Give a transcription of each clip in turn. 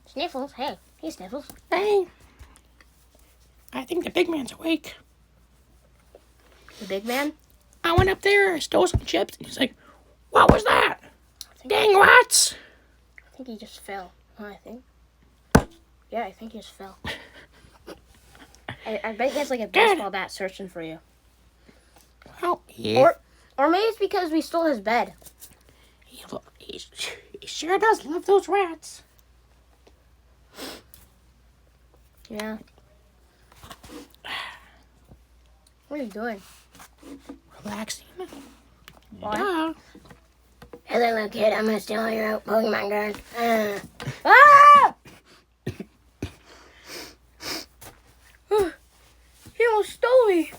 Sniffles, hey. Hey, Sniffles. Hey. I think the big man's awake. The big man? I went up there, stole some chips, and he's like, what was that? Dang rats! I think he just fell. I think. Yeah, I think he just fell. I bet he has like a baseball bat searching for you. Oh, yeah. Or maybe it's because we stole his bed. He sure does love those rats. Yeah. What are you doing? Relaxing. Why? Duh. Hey, little kid, I'm gonna steal your Pokemon gun. Ah! He almost stole me.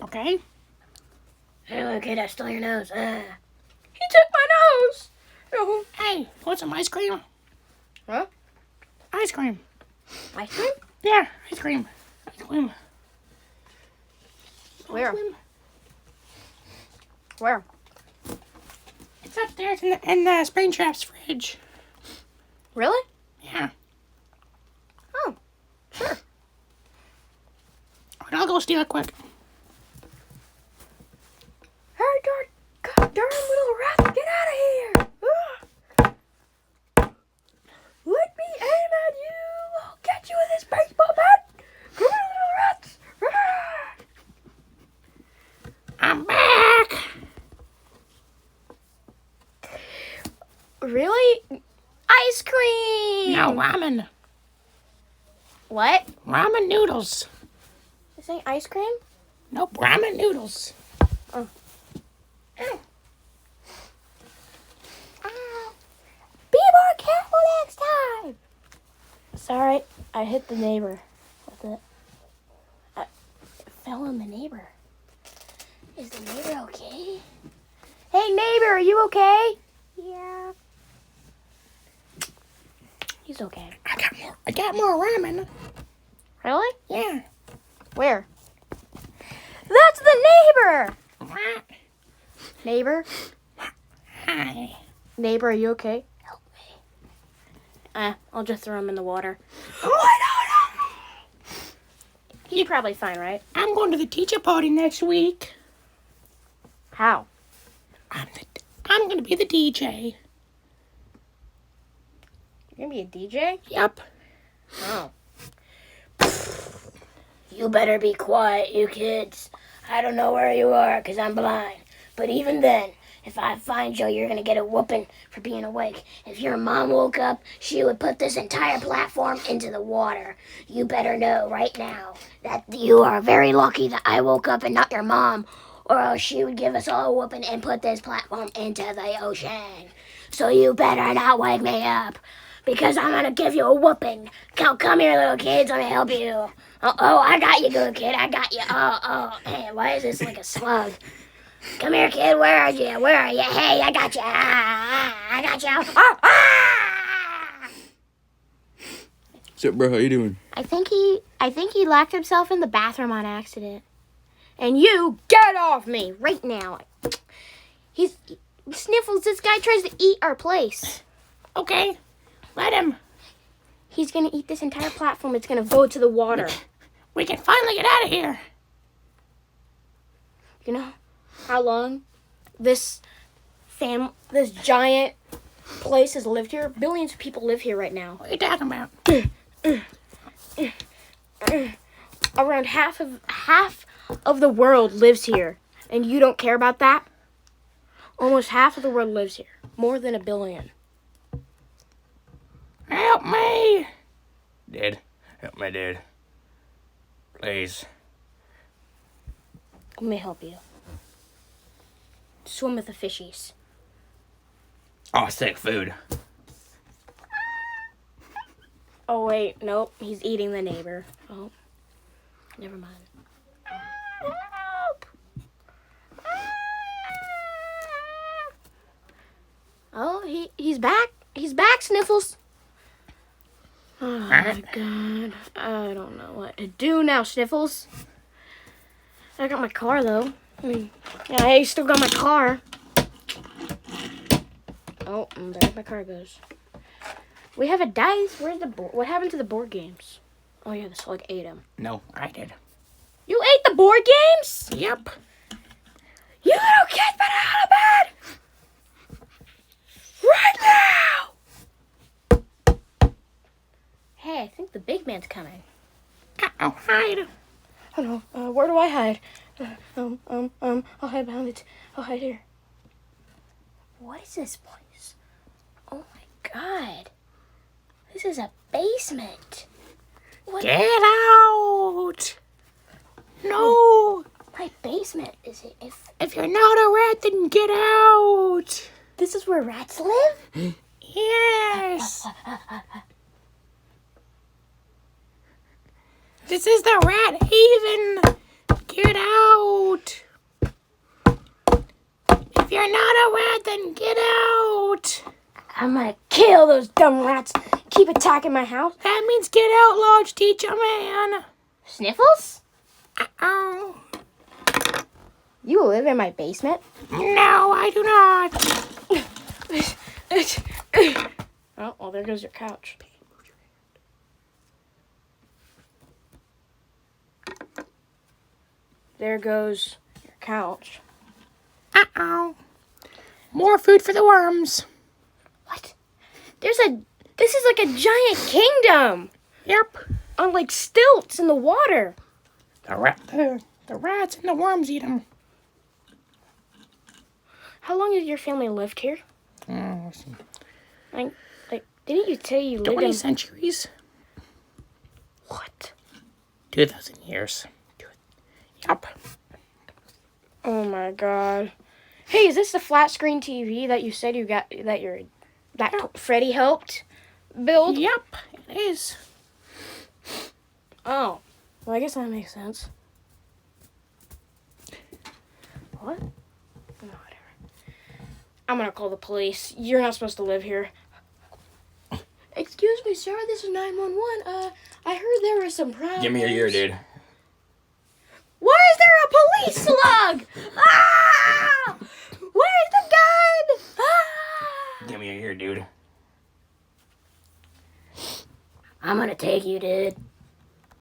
Okay. Hey, little kid, I stole your nose. He took my nose. Oh. Hey, want some ice cream? Huh? Ice cream. Ice cream? Yeah, ice cream. Ice cream. Where? Ice cream. Where? It's up there. It's in the Springtrap's fridge. Really? Yeah. Oh, sure. Alright, I'll go steal it quick. Hey, God darn little rat, get out of here! Let me aim at you! I'll get you with this baseball bat! Come here, little rats! I'm back! Really? Ice cream! No, ramen. What? Ramen noodles. This ain't ice cream? Nope, ramen noodles. Oh. Ow. Be more careful next time! Sorry, I hit the neighbor with it. I fell on the neighbor. Is the neighbor okay? Hey neighbor, are you okay? Yeah. He's okay. I got more ramen. Really? Yeah. Where? That's the neighbor! What? Neighbor? Hi. Neighbor, are you okay? Help me. I'll just throw him in the water. He's probably fine, right? I'm going to the teacher party next week. How? I'm going to be the DJ. You're gonna be a DJ? Yep. Oh. You better be quiet, you kids. I don't know where you are because I'm blind. But even then, if I find you, you're gonna get a whooping for being awake. If your mom woke up, she would put this entire platform into the water. You better know right now that you are very lucky that I woke up and not your mom, or else she would give us all a whooping and put this platform into the ocean. So you better not wake me up, because I'm gonna give you a whooping. Come here, little kids, let me help you. Oh, I got you, good kid, I got you. Hey, why is this like a slug? Come here, kid, where are you? Hey, I got you. I got you. What's up, bro? How you doing? I think he locked himself in the bathroom on accident. And you get off me right now. Sniffles, this guy tries to eat our place. Okay. Let him. He's gonna eat this entire platform. It's gonna go to the water. We can finally get out of here. You know how long this giant place has lived here? Billions of people live here right now. What are you talking about? Around half of the world lives here, and you don't care about that? Almost half of the world lives here. More than 1 billion. Help me. Dad, help my dad. Please. Let me help you. Swim with the fishies. Oh, sick food. Oh, wait. Nope. He's eating the neighbor. Oh. Never mind. Help! Oh, he's back. He's back, Sniffles. Oh, my God. I don't know what to do now, Sniffles. I got my car, though. Yeah, I still got my car. Oh, there my car goes. We have a dice. Where's the board? What happened to the board games? Oh yeah, this like ate them. No, I did. You ate the board games? Yep. You little kid, get out of bed! Right now! Hey, I think the big man's coming. Uh-oh, hide. Oh no, where do I hide? I'll hide behind it. I'll hide here. What is this place? Oh my god. This is a basement. What? Get out! No! My basement is it? If you're not a rat, then get out! This is where rats live? Yes! This is the rat haven! Get out! If you're not a rat, then get out! I'm gonna kill those dumb rats. Keep attacking my house. That means get out, Lodge Teacher Man! Sniffles? Oh. You live in my basement? No, I do not! Oh, well, there goes your couch. There goes your couch. Uh-oh. More food for the worms. What? This is like a giant kingdom Yep. on like stilts in the water. The rats and the worms eat them. How long has your family lived here? Like, didn't you say you lived 20 in... centuries. What? 2,000 years. Yep. Oh my god. Hey, is this the flat screen TV that you said you got, Freddie helped build? Yep, it is. Oh. Well, I guess that makes sense. What? No, whatever. I'm gonna call the police. You're not supposed to live here. Excuse me, sir. This is 911. I heard there was some problems. Give me your ear, dude. Why is there a police slug? Ah! Where's the gun? Ah! Give me your ear, dude. I'm gonna take you, dude.